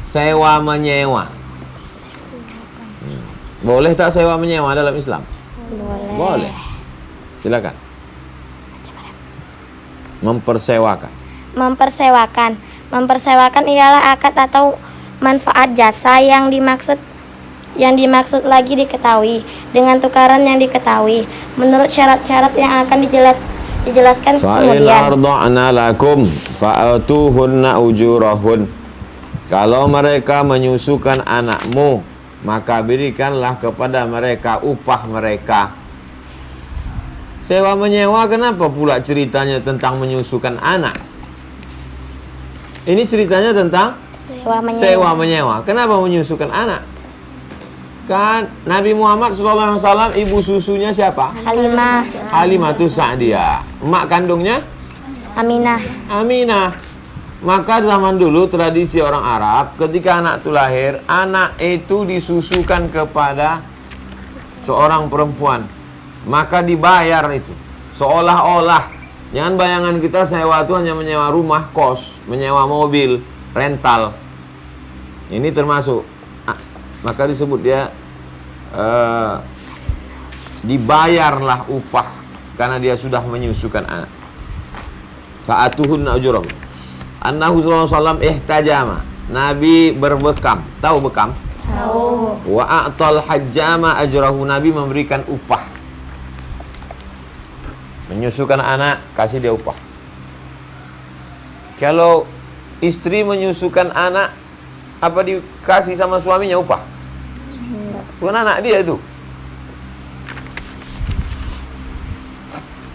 sewa menyewa. Boleh tak sewa menyewa dalam Islam? Boleh. Boleh. Silakan. Mempersewakan. Mempersewakan ialah akad atau manfaat jasa yang dimaksud lagi diketahui dengan tukaran yang diketahui menurut syarat-syarat yang akan dijelaskan Fa'in kemudian. arda'na lakum fa'atuhunna ujurahun. Kalau mereka menyusukan anakmu, maka berikanlah kepada mereka upah mereka. Sewa menyewa, kenapa pula ceritanya tentang menyusukan anak? Ini ceritanya tentang sewa menyewa. Kenapa menyusukan anak? Kan Nabi Muhammad SAW ibu susunya siapa? Halimah. Halimatus Sa'diyah. Emak kandungnya? Aminah. Maka zaman dulu tradisi orang Arab, ketika anak itu lahir, anak itu disusukan kepada seorang perempuan. Maka dibayar itu. Seolah-olah, jangan bayangan kita sewa itu hanya menyewa rumah, kos, menyewa mobil, rental. Ini termasuk. Maka disebut dia dibayarlah upah karena dia sudah menyusukan anak. Fa'atuhunna ujurahum. Annahu sallallahu alaihi wasallam ihtajama. Nabi berbekam. Tahu bekam? Tahu. Wa a'tal hajjama ajrahu. Nabi memberikan upah. Menyusukan anak, kasih dia upah. Kalau istri menyusukan anak, apa dikasih sama suaminya upah? Bukan anak dia itu.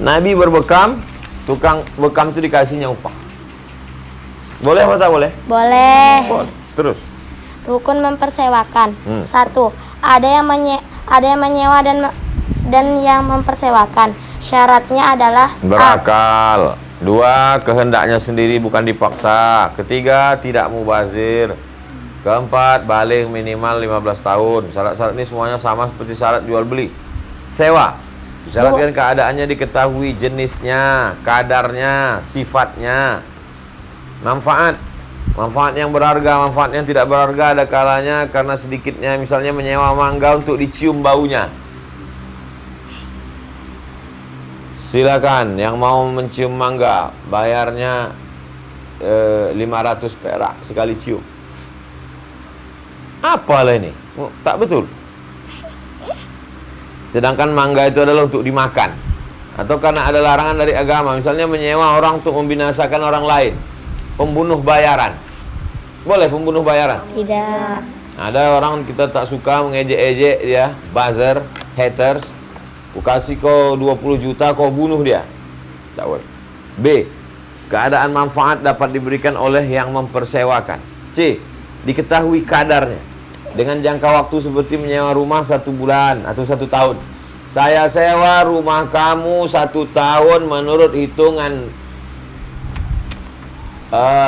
Nabi berbekam, tukang bekam itu dikasihnya upah. Boleh atau tak boleh? Boleh. Terus. Rukun mempersewakan. 1. Ada yang menyewa dan yang mempersewakan. Syaratnya adalah berakal. 2. Kehendaknya sendiri, bukan dipaksa. 3. Tidak mubazir. 4. Baligh minimal 15 tahun. Syarat-syarat ini semuanya sama seperti syarat jual beli. Sewa. Syaratkan keadaannya diketahui, jenisnya, kadarnya, sifatnya. Manfaat yang berharga, manfaat yang tidak berharga ada kalanya karena sedikitnya, misalnya menyewa mangga untuk dicium baunya. Silakan yang mau mencium mangga, bayarnya 500 perak sekali cium. Apalah ini? Tak betul. Sedangkan mangga itu adalah untuk dimakan. Atau karena ada larangan dari agama, misalnya menyewa orang untuk membinasakan orang lain. Pembunuh bayaran. Boleh pembunuh bayaran? Tidak. Ada orang kita tak suka, mengejek-ejek dia, buzzer, haters. Ku kasih kau 20 juta, kau bunuh dia. Tak boleh. B. Keadaan manfaat dapat diberikan oleh yang mempersewakan. C. Diketahui kadarnya. Dengan jangka waktu seperti menyewa rumah 1 bulan atau 1 tahun. Saya sewa rumah kamu 1 tahun menurut hitungan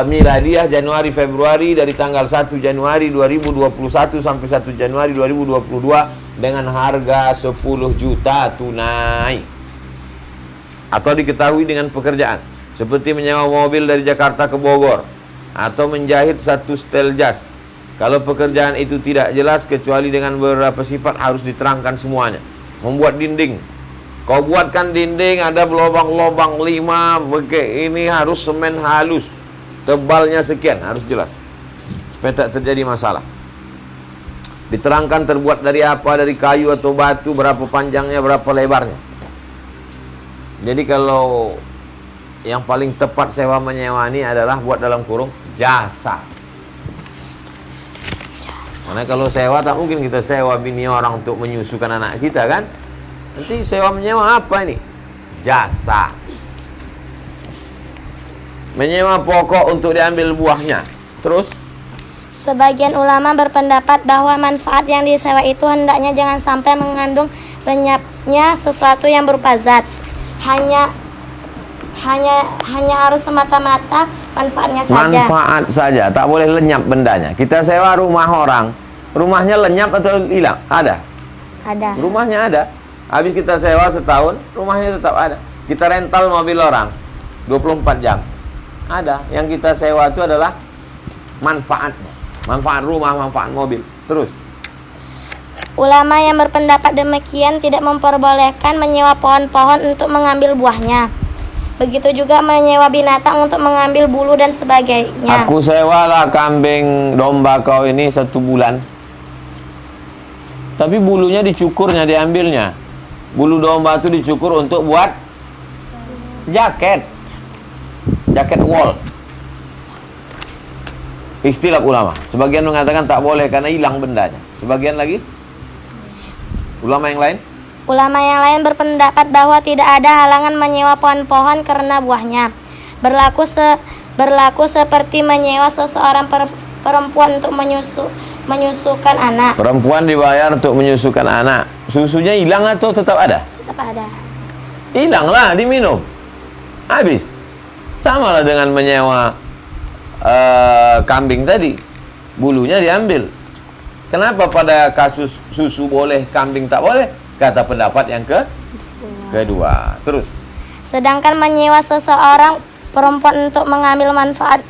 miladiah Januari Februari, dari tanggal 1 Januari 2021 sampai 1 Januari 2022 dengan harga 10 juta tunai. Atau diketahui dengan pekerjaan seperti menyewa mobil dari Jakarta ke Bogor atau menjahit 1 setel jas. Kalau pekerjaan itu tidak jelas kecuali dengan beberapa sifat, harus diterangkan semuanya. Membuat dinding, kau buatkan dinding ada lubang-lubang 5, ini harus semen halus, tebalnya sekian, harus jelas supaya tak terjadi masalah. Diterangkan terbuat dari apa, dari kayu atau batu, berapa panjangnya, berapa lebarnya. Jadi kalau yang paling tepat sewa menyewa ini adalah buat dalam kurung jasa. Karena kalau sewa tak mungkin kita sewa bini orang untuk menyusukan anak kita kan. Nanti sewa menyewa apa ini? Jasa. Menyewa pokok untuk diambil buahnya. Terus? Sebagian ulama berpendapat bahwa manfaat yang disewa itu hendaknya jangan sampai mengandung lenyapnya sesuatu yang berupa zat. Hanya harus semata-mata manfaatnya saja. Manfaat saja, tak boleh lenyap bendanya. Kita sewa rumah orang, rumahnya lenyap atau hilang? Ada? Ada. Rumahnya ada. Habis kita sewa setahun, rumahnya tetap ada. Kita rental mobil orang 24 jam. Ada. Yang kita sewa itu adalah manfaatnya. manfaat rumah, manfaat mobil. Terus. Ulama yang berpendapat demikian tidak memperbolehkan menyewa pohon-pohon untuk mengambil buahnya. Begitu juga menyewa binatang untuk mengambil bulu dan sebagainya. Aku sewalah kambing domba kau ini 1 bulan. Tapi bulunya dicukurnya, diambilnya. Bulu domba itu dicukur untuk buat jaket. Jaket wol. Ikhtilaf ulama. Sebagian mengatakan tak boleh karena hilang bendanya. Sebagian lagi ulama yang lain? Ulama yang lain berpendapat bahwa tidak ada halangan menyewa pohon-pohon karena buahnya. Berlaku seperti menyewa seseorang perempuan untuk menyusukan anak. Perempuan dibayar untuk menyusukan anak. Susunya hilang atau tetap ada? Tetap ada. Hilanglah, diminum. Habis. Sama lah dengan menyewa kambing tadi. Bulunya diambil. Kenapa pada kasus susu boleh, kambing tak boleh? Kata pendapat yang kedua. Terus. Sedangkan menyewa seseorang perempuan untuk mengambil manfaat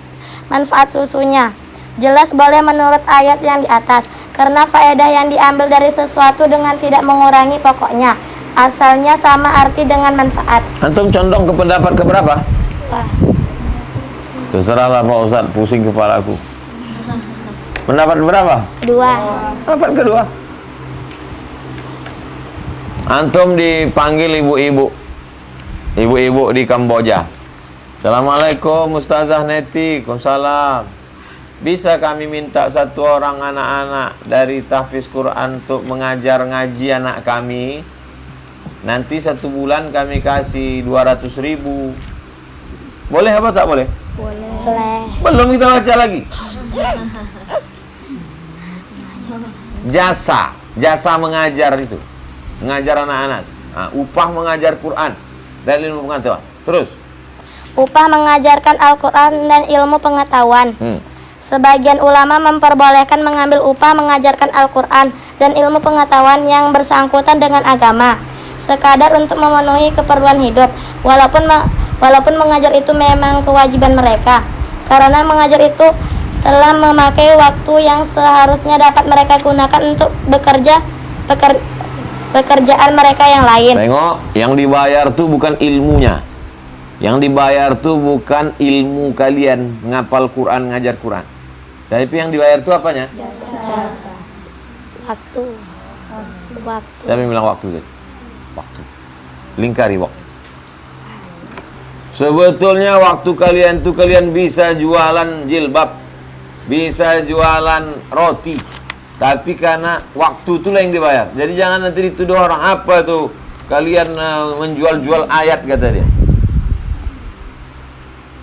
susunya jelas boleh menurut ayat yang di atas, karena faedah yang diambil dari sesuatu dengan tidak mengurangi pokoknya. Asalnya sama arti dengan manfaat. Antum condong ke pendapat keberapa? Wah. Terserahlah Pak Ustadz, pusing kepala aku. Pendapat berapa? Kedua. Pendapat kedua. Antum dipanggil ibu-ibu. Ibu-ibu di Kamboja. Assalamualaikum Ustazah Neti. Waalaikumsalam. Bisa kami minta 1 orang anak-anak dari tahfiz Quran untuk mengajar ngaji anak kami? Nanti 1 bulan kami kasih 200.000. Boleh apa tak boleh? Boleh. Belum kita baca lagi. Jasa mengajar itu, mengajar anak-anak. Upah mengajar Quran dan ilmu pengetahuan. Terus. Upah mengajarkan Al-Quran dan ilmu pengetahuan. Sebagian ulama memperbolehkan mengambil upah mengajarkan Al-Quran dan ilmu pengetahuan yang bersangkutan dengan agama, sekadar untuk memenuhi keperluan hidup, walaupun mengajar itu memang kewajiban mereka, karena mengajar itu telah memakai waktu yang seharusnya dapat mereka gunakan untuk pekerjaan mereka yang lain. Tengok, yang dibayar tuh bukan ilmunya. Yang dibayar tuh bukan ilmu kalian ngapal Quran, ngajar Quran. Tapi yang dibayar tuh apanya? Waktu. Siapa yang bilang waktu tadi? Waktu. Lingkari waktu. Sebetulnya waktu kalian tuh kalian bisa jualan jilbab, bisa jualan roti, tapi karena waktu itulah yang dibayar. Jadi jangan nanti dituduh orang apa tuh kalian menjual-jual ayat, kata dia.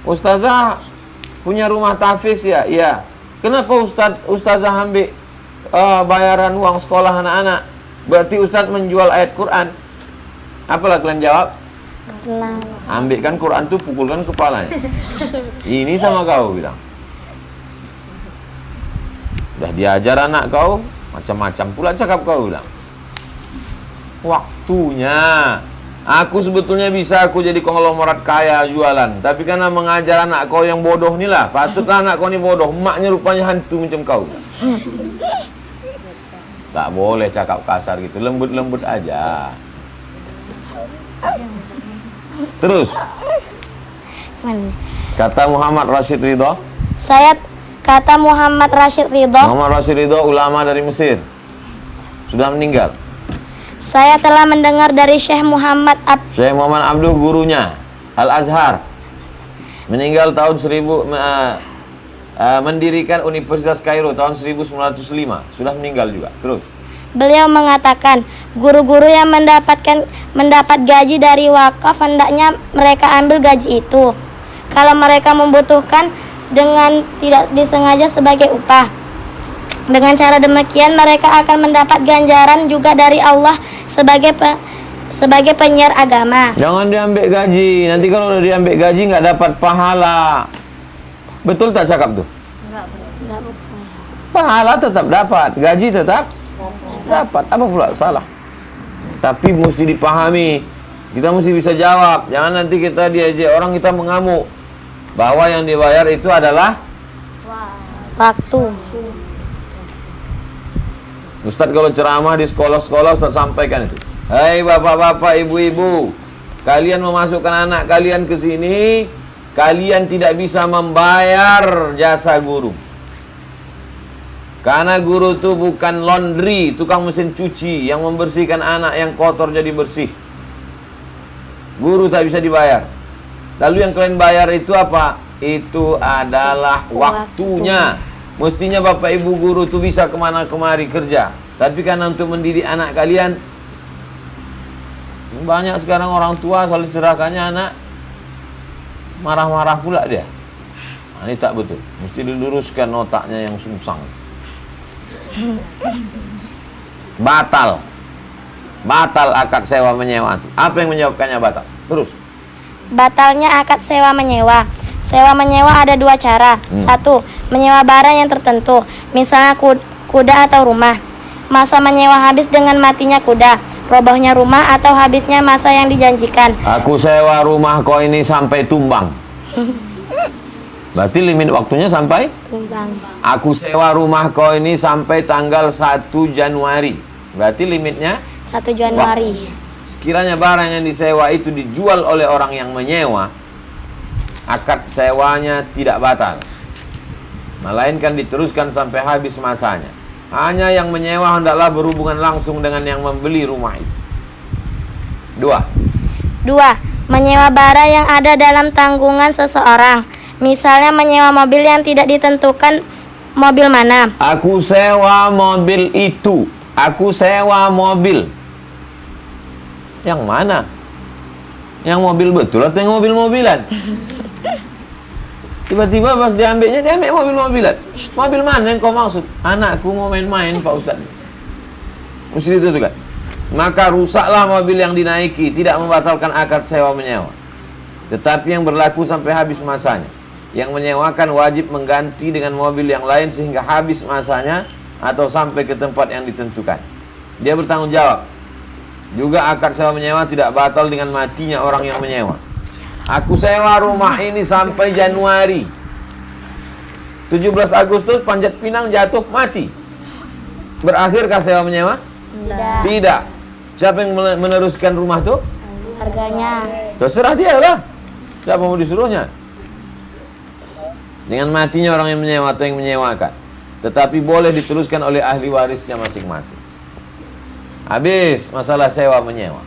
Ustazah punya rumah tahfiz ya? Iya. Kenapa ustazah ambil bayaran uang sekolah anak-anak? Berarti ustaz menjual ayat Quran. Apalah kalian jawab? Karena Ambilkan Quran tuh pukulkan kepalanya. Ini sama kau bilang. Udah diajar anak kau, macam-macam pula cakap kau bilang. Waktunya. Aku sebetulnya bisa aku jadi konglomerat kaya jualan, tapi karena mengajar anak kau yang bodoh ni lah. Patutlah anak kau ni bodoh, emaknya rupanya hantu macam kau. Tak boleh cakap kasar gitu, lembut-lembut aja. Terus. Kata Muhammad Rashid Ridho. Kata Muhammad Rashid Ridho. Muhammad Rashid Ridho ulama dari Mesir. Sudah meninggal. Saya telah mendengar dari Syekh Muhammad Abduh gurunya Al-Azhar. Meninggal tahun mendirikan Universitas Kairo tahun 1905. Sudah meninggal juga. Terus. Beliau mengatakan, guru-guru yang mendapat gaji dari wakaf hendaknya mereka ambil gaji itu. Kalau mereka membutuhkan dengan tidak disengaja sebagai upah. Dengan cara demikian mereka akan mendapat ganjaran juga dari Allah sebagai penyiar agama. Jangan diambil gaji. Nanti kalau udah diambil gaji nggak dapat pahala. Betul tak cakap tuh? Enggak. Pahala tetap dapat, gaji tetap dapat. Apa pula salah? Tapi mesti dipahami. Kita mesti bisa jawab. Jangan nanti kita diajak orang kita mengamuk bahwa yang dibayar itu adalah waktu. Ustaz kalau ceramah di sekolah-sekolah, Ustaz sampaikan itu. Hai bapak-bapak, ibu-ibu, kalian memasukkan anak kalian ke sini, kalian tidak bisa membayar jasa guru. Karena guru itu bukan laundry, tukang mesin cuci yang membersihkan anak yang kotor jadi bersih. Guru tak bisa dibayar. Lalu yang kalian bayar itu apa? Itu adalah waktunya. Mestinya bapak ibu guru itu bisa kemana kemari kerja. Tapi karena untuk mendidik anak kalian, banyak sekarang orang tua soal diserahkannya anak marah-marah pula dia. Nah, ini tak betul. Mesti diluruskan otaknya yang sungsang. Batal akad sewa menyewa itu. Apa yang menyebabkannya batal? Terus. Batalnya akad sewa menyewa. Sewa menyewa ada dua cara. Satu, menyewa barang yang tertentu, misalnya kuda atau rumah. Masa menyewa habis dengan matinya kuda, robohnya rumah, atau habisnya masa yang dijanjikan. Aku sewa rumah kau ini sampai tumbang. Berarti limit waktunya sampai? Tumbang. Aku sewa rumah kau ini sampai tanggal 1 Januari. Berarti limitnya? 1 Januari. Sekiranya barang yang disewa itu dijual oleh orang yang menyewa, akad sewanya tidak batal, melainkan diteruskan sampai habis masanya. Hanya yang menyewa hendaklah berhubungan langsung dengan yang membeli rumah itu. 2. Menyewa barang yang ada dalam tanggungan seseorang. Misalnya menyewa mobil yang tidak ditentukan mobil mana. Aku sewa mobil itu. Aku sewa mobil. Yang mana? Yang mobil betul atau yang mobil-mobilan? Tiba-tiba pas diambil mobil-mobilan. Mobil mana yang kau maksud? Anakku mau main-main, Pak Ustaz. Mesti itu kan. Maka rusaklah mobil yang dinaiki, tidak membatalkan akad sewa menyewa, tetapi yang berlaku sampai habis masanya. Yang menyewakan wajib mengganti dengan mobil yang lain sehingga habis masanya atau sampai ke tempat yang ditentukan. Dia bertanggung jawab. Juga akad sewa menyewa tidak batal dengan matinya orang yang menyewa. Aku sewa rumah ini sampai Januari. 17 Agustus Panjat Pinang jatuh mati. Berakhirkah sewa menyewa? Tidak. Siapa yang meneruskan rumah itu? Harganya. Terserah dia lah. Siapa mau disuruhnya? Dengan matinya orang yang menyewa atau yang menyewakan. Tetapi boleh diteruskan oleh ahli warisnya masing-masing. Habis masalah sewa menyewa.